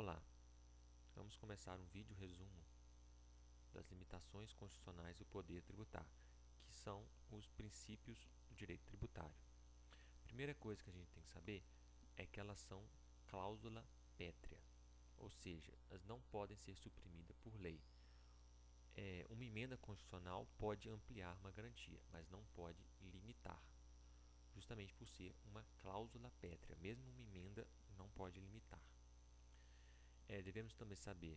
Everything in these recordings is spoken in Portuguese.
Olá, vamos começar um vídeo resumo das limitações constitucionais do poder tributar, que são os princípios do direito tributário. A primeira coisa que a gente tem que saber é que elas são cláusula pétrea, ou seja, elas não podem ser suprimidas por lei. Uma emenda constitucional pode ampliar uma garantia, mas não pode limitar, justamente por ser uma cláusula pétrea. Mesmo uma emenda não pode limitar. Devemos também saber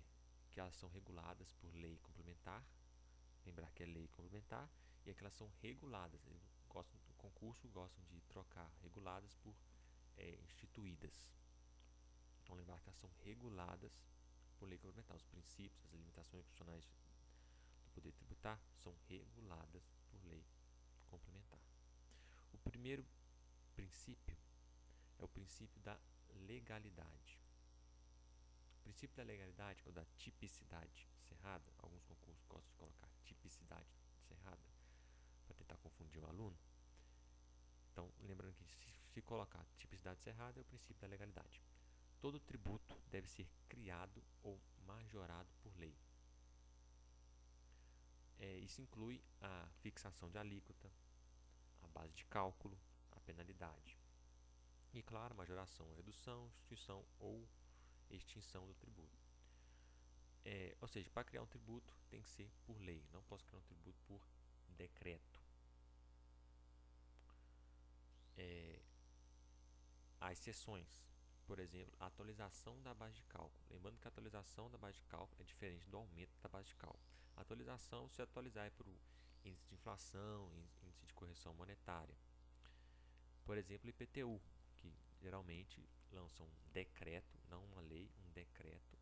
que elas são reguladas por lei complementar, lembrar que é lei complementar, e é que elas são reguladas. O concurso gostam de trocar reguladas por instituídas. Então, lembrar que elas são reguladas por lei complementar. Os princípios, as limitações constitucionais do poder tributar são reguladas por lei complementar. O primeiro princípio é o princípio da legalidade. O princípio da legalidade ou da tipicidade cerrada, alguns concursos gostam de colocar tipicidade cerrada para tentar confundir o aluno. Então, lembrando que se colocar tipicidade cerrada é o princípio da legalidade. Todo tributo deve ser criado ou majorado por lei. Isso inclui a fixação de alíquota, a base de cálculo, a penalidade. E, claro, majoração, redução, instituição ou extinção do tributo. Ou seja, para criar um tributo tem que ser por lei, não posso criar um tributo por decreto. Há exceções, por exemplo, a atualização da base de cálculo. Lembrando que a atualização da base de cálculo é diferente do aumento da base de cálculo. A atualização, se atualizar, é por índice de inflação, índice de correção monetária. Por exemplo, o IPTU, que geralmente lança um decreto, não uma lei, um decreto,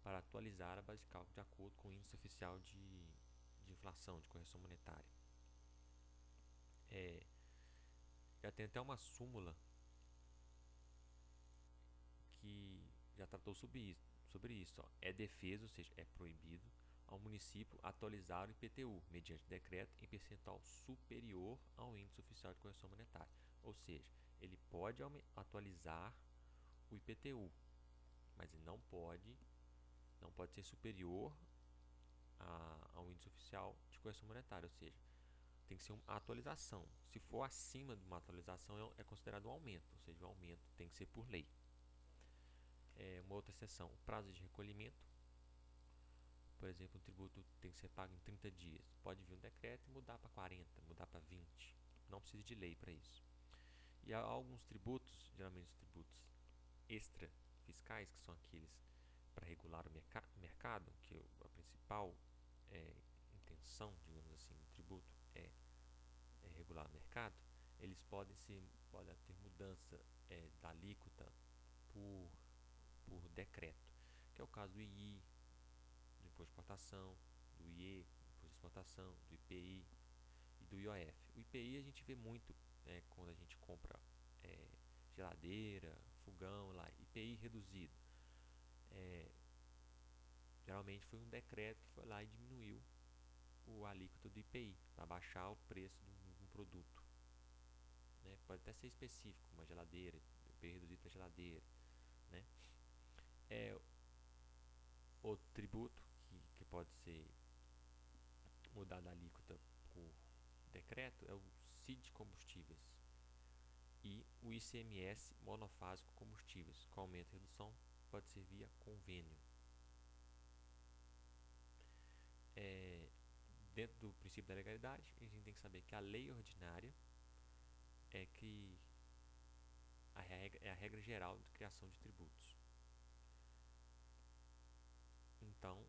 para atualizar a base de cálculo de acordo com o índice oficial de inflação, de correção monetária. Já tem até uma súmula que já tratou sobre isso. É defeso, ou seja, é proibido ao município atualizar o IPTU mediante decreto em percentual superior ao índice oficial de correção monetária. Ou seja, ele pode atualizar o IPTU, mas ele não pode ser superior ao índice oficial de correção monetária, ou seja, tem que ser uma atualização. Se for acima de uma atualização, é considerado um aumento, ou seja, o aumento tem que ser por lei. Uma outra exceção, o prazo de recolhimento. Por exemplo, um tributo tem que ser pago em 30 dias. Pode vir um decreto e mudar para 40, mudar para 20. Não precisa de lei para isso. E há alguns tributos, geralmente os tributos extra fiscais, que são aqueles para regular o mercado, que a principal intenção, digamos assim, do tributo é regular o mercado. Eles podem ter mudança da alíquota por decreto, que é o caso do II, do imposto de exportação, do IE, imposto de exportação, do IPI e do IOF. O IPI a gente vê muito quando a gente compra geladeira, fogão lá, IPI reduzido. Geralmente foi um decreto que foi lá e diminuiu o alíquota do IPI para baixar o preço de um produto. Pode até ser específico, uma geladeira, IPI reduzido para geladeira. Outro tributo que pode ser mudado a alíquota por decreto é o CID combustíveis e o ICMS monofásico combustíveis, com aumento e redução pode ser via convênio. Dentro do princípio da legalidade, a gente tem que saber que a lei ordinária é a regra geral de criação de tributos. Então,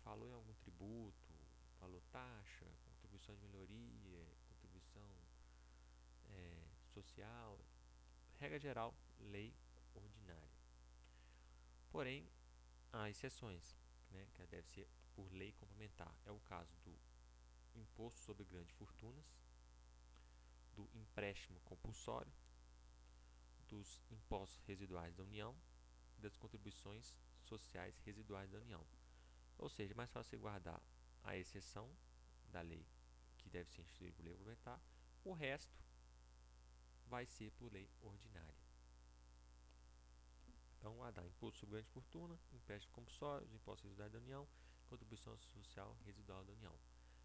falou em algum tributo, falou taxa, contribuição de melhoria, contribuição social, regra geral, lei ordinária. Porém, há exceções, que deve ser por lei complementar. É o caso do imposto sobre grandes fortunas, do empréstimo compulsório, dos impostos residuais da União e das contribuições sociais residuais da União. Ou seja, é mais fácil você guardar a exceção da lei que deve ser instituída por lei complementar, o resto vai ser por lei ordinária. Então, dar imposto sobre grande fortuna, empréstimo compulsório, impostos residuais da União, contribuição social residual da União.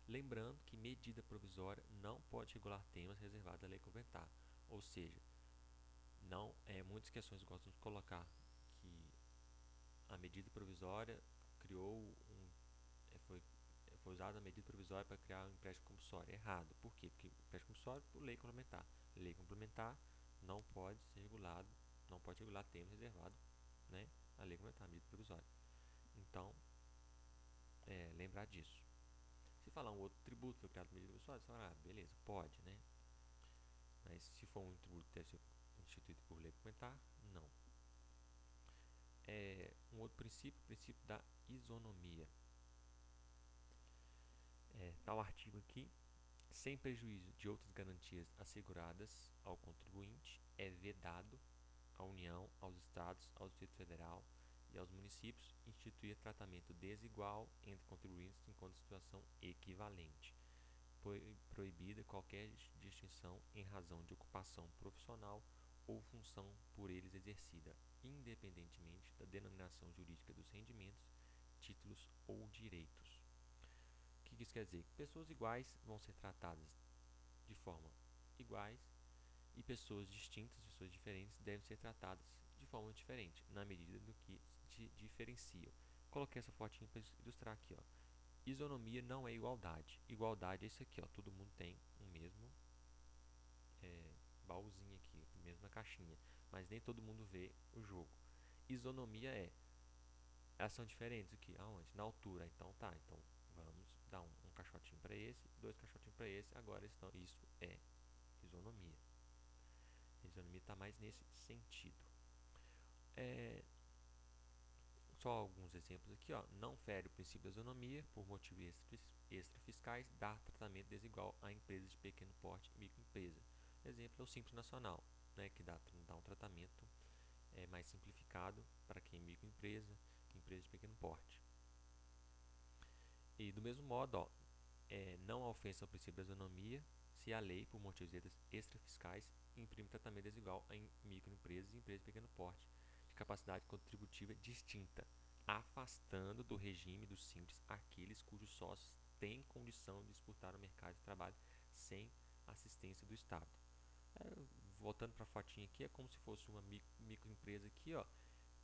Lembrando que medida provisória não pode regular temas reservados à lei complementar, ou seja, não muitas questões gostam de colocar que a medida provisória foi usada a medida provisória para criar um empréstimo compulsório. Errado. Por quê? Porque empréstimo compulsório por lei complementar. Lei complementar não pode ser regulado, não pode regular temas reservados, né, à lei complementar, a medida provisória. Então, lembrar disso. Se falar um outro tributo foi criado por medida provisória, você fala, beleza, pode, né? Mas se for um tributo que deve ser instituído por lei complementar, não. Um outro princípio, o princípio da isonomia. Tal artigo aqui, sem prejuízo de outras garantias asseguradas ao contribuinte, é vedado à União, aos Estados, ao Distrito Federal e aos municípios instituir tratamento desigual entre contribuintes enquanto situação equivalente. Proibida qualquer distinção em razão de ocupação profissional ou função por eles exercida, independentemente da denominação jurídica dos rendimentos, títulos ou direitos. O que isso quer dizer? Pessoas iguais vão ser tratadas de forma iguais e pessoas distintas, pessoas diferentes, devem ser tratadas de forma diferente, na medida do que se diferenciam. Coloquei essa fotinha para ilustrar aqui, ó. Isonomia não é igualdade. Igualdade é isso aqui, ó. Todo mundo tem o mesmo baúzinho aqui, mesma caixinha, mas nem todo mundo vê o jogo. Isonomia elas são diferentes aqui, aonde? Na altura. Então tá, então vamos dar um caixotinho para esse, 2 caixotinhos para esse. Agora isso é isonomia. A isonomia está mais nesse sentido. Só alguns exemplos aqui, ó. Não fere o princípio da isonomia por motivos extrafiscais, dá tratamento desigual a empresas de pequeno porte e microempresa. Exemplo é o Simples Nacional, né, que dá um tratamento mais simplificado para quem é microempresa, empresa de pequeno porte. E do mesmo modo, ó, não há ofensa ao princípio da isonomia se a lei, por motivos extrafiscais, imprime tratamento desigual a microempresas e empresas de pequeno porte de capacidade contributiva distinta, afastando do regime do Simples aqueles cujos sócios têm condição de disputar o mercado de trabalho sem assistência do Estado. Voltando para a fotinha aqui, é como se fosse uma microempresa aqui, ó,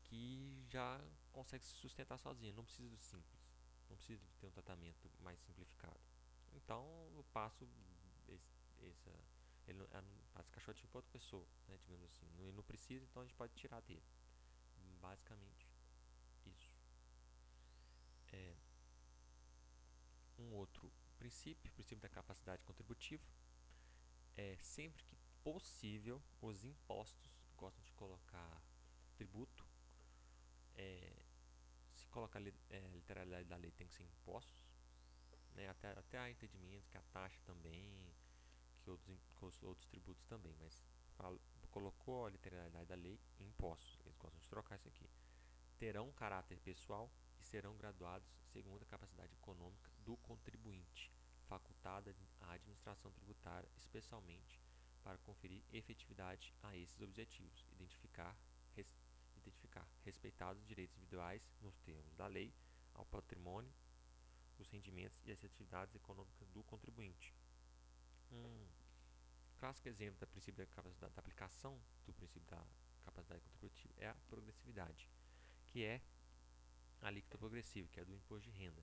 que já consegue se sustentar sozinha, não precisa do Simples, não precisa de ter um tratamento mais simplificado. Então eu passo ele passa caixotinho para outra pessoa, né, digamos assim. Ele não precisa, então a gente pode tirar dele. Basicamente isso. Um outro princípio, o princípio da capacidade contributiva. Sempre que possível, os impostos gostam de colocar tributo. Se coloca a literalidade da lei, tem que ser impostos, né? Até há entendimentos que a taxa também, que os outros tributos também, mas colocou a literalidade da lei em impostos. Eles gostam de trocar isso aqui. Terão caráter pessoal e serão graduados segundo a capacidade econômica do contribuinte, facultada à administração tributária, especialmente para conferir efetividade a esses objetivos, identificar, respeitados os direitos individuais nos termos da lei, ao patrimônio, os rendimentos e as atividades econômicas do contribuinte. Clássico exemplo do princípio da aplicação do princípio da capacidade contributiva é a progressividade, que é a alíquota progressiva, que é do imposto de renda,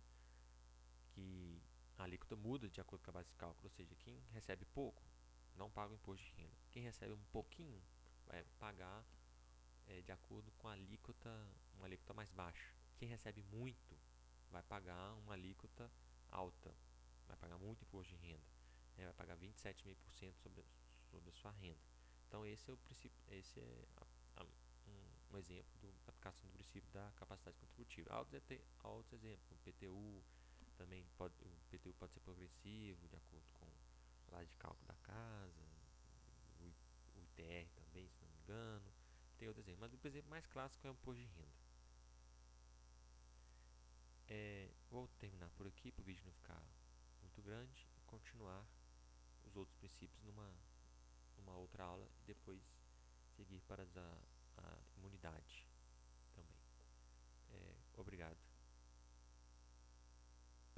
que a alíquota muda de acordo com a base de cálculo, ou seja, quem recebe pouco não paga o imposto de renda, quem recebe um pouquinho vai pagar de acordo com a uma alíquota mais baixa. Quem recebe muito vai pagar uma alíquota alta, vai pagar muito imposto de renda, vai pagar 27,5% sobre a sua renda. Então esse é o princípio, esse é um exemplo da aplicação do princípio da capacidade contributiva. Há outros exemplos, o PTU também o PTU pode ser progressivo de acordo com a base de cálculo da casa, o ITR também, se não me engano. Tem outro exemplo, mas o exemplo mais clássico é o imposto de renda. Vou terminar por aqui para o vídeo não ficar muito grande e continuar os outros princípios numa outra aula e depois seguir para a imunidade.